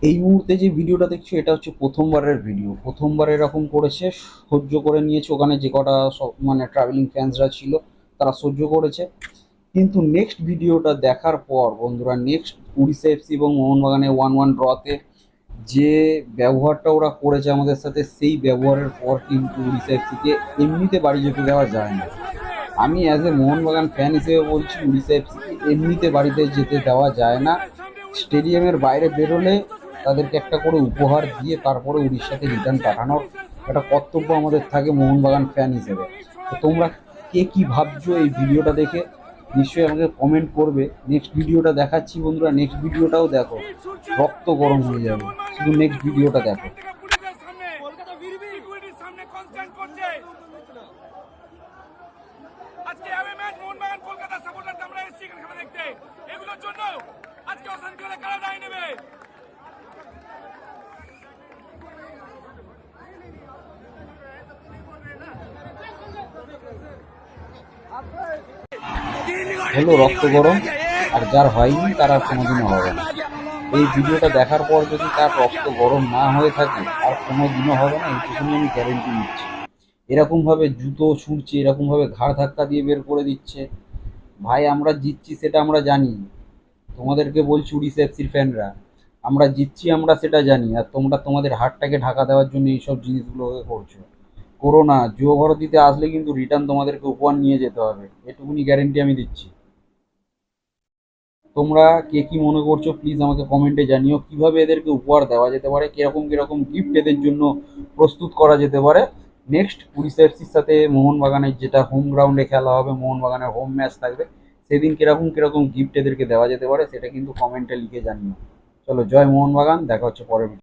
এই মুহূর্তে যে ভিডিওটা দেখছো এটা হচ্ছে প্রথমবারের ভিডিও। প্রথমবার এরকম করেছে, সহ্য করে নিয়েছে। ওখানে যে কটা সব মানে ট্রাভেলিং ফ্যান্সরা ছিল তারা সহ্য করেছে। কিন্তু নেক্সট ভিডিওটা দেখার পর বন্ধুরা, নেক্সট উড়িষ্যা এফসি এবং মোহনবাগানের 1-1 ড্রতে যে ব্যবহারটা ওরা করেছে আমাদের সাথে, সেই ব্যবহারের পর কিন্তু উড়িষ্যা এফসিকে এমনিতে বাড়ি যেতে দেওয়া যায় না। আমি অ্যাজ এ মোহনবাগান ফ্যান হিসেবে বলছি, উড়িষ্যা এফসিকে এমনিতে বাড়িতে যেতে দেওয়া যায় না। স্টেডিয়ামের বাইরে বেরোলে তাদেরকে একটা করে উপহার দিয়ে তারপরে উড়িষ্যাতে রিটার্ন পাঠানোর একটা কর্তব্য আমাদের থাকে মোহনবাগান ফ্যান হিসেবে। তো তোমরা কে কি ভাবছো এই ভিডিওটা দেখে নিশ্চয়ই আমাকে কমেন্ট করবে। নেক্সট ভিডিওটা দেখাচ্ছি বন্ধুরা, নেক্সট ভিডিওটাও দেখো, রক্ত গরম হয়ে যাবে। শুধু নেক্সট ভিডিওটা দেখো। আজকে আমি ম্যাচ মোহনবাগান কলকাতা সাপোর্টার আমরা এসেছি এখানে খেলা দেখতে। এগুলোর জন্য আজকে অশান্তি হলে কারা দায় নেবে? হলো রক্ত গরম, আর যার হয়নি তারা কোনোদিনও হবে না। এই ভিডিওটা দেখার পর যদি তার রক্ত গরম না হয়ে থাকে আর কোনোদিনও হবে না, এইটুকুনি আমি গ্যারেন্টি নিচ্ছি। এরকমভাবে জুতো ছুঁড়ছে, এরকমভাবে ঘাড় ধাক্কা দিয়ে বের করে দিচ্ছে। ভাই আমরা জিতছি সেটা আমরা জানি, তোমাদেরকে বলছি উড়িষ্যা এফসির ফ্যানরা, আমরা জিতছি আমরা সেটা জানি, আর তোমরা তোমাদের হারটাকে ঢাকা দেওয়ার জন্য এইসব জিনিসগুলোকে করছো। করো না। যুব ভারতীতে আসলে কিন্তু রিটার্ন তোমাদেরকে উপহার নিয়ে যেতে হবে, এটুকুনি গ্যারেন্টি আমি দিচ্ছি। তোমরা কে কি মনে করছো প্লিজ আমাকে কমেন্টে জানিও। কিভাবে এদেরকে উপহার দেওয়া যেতে পারে, কিরকম কিরকম গিফট এদের জন্য প্রস্তুত করা যেতে পারে। নেক্সট উড়িষ্যা এফসির সাথে মোহনবাগানের যেটা হোম গ্রাউন্ডে খেলা হবে, মোহনবাগানের হোম ম্যাচ থাকবে, সেদিন কিরকম কিরকম গিফট এদেরকে দেওয়া যেতে পারে সেটা কিন্তু কমেন্টে লিখে জানিও। চলো, জয় মোহনবাগান, দেখা হচ্ছে পরের ভিডিও।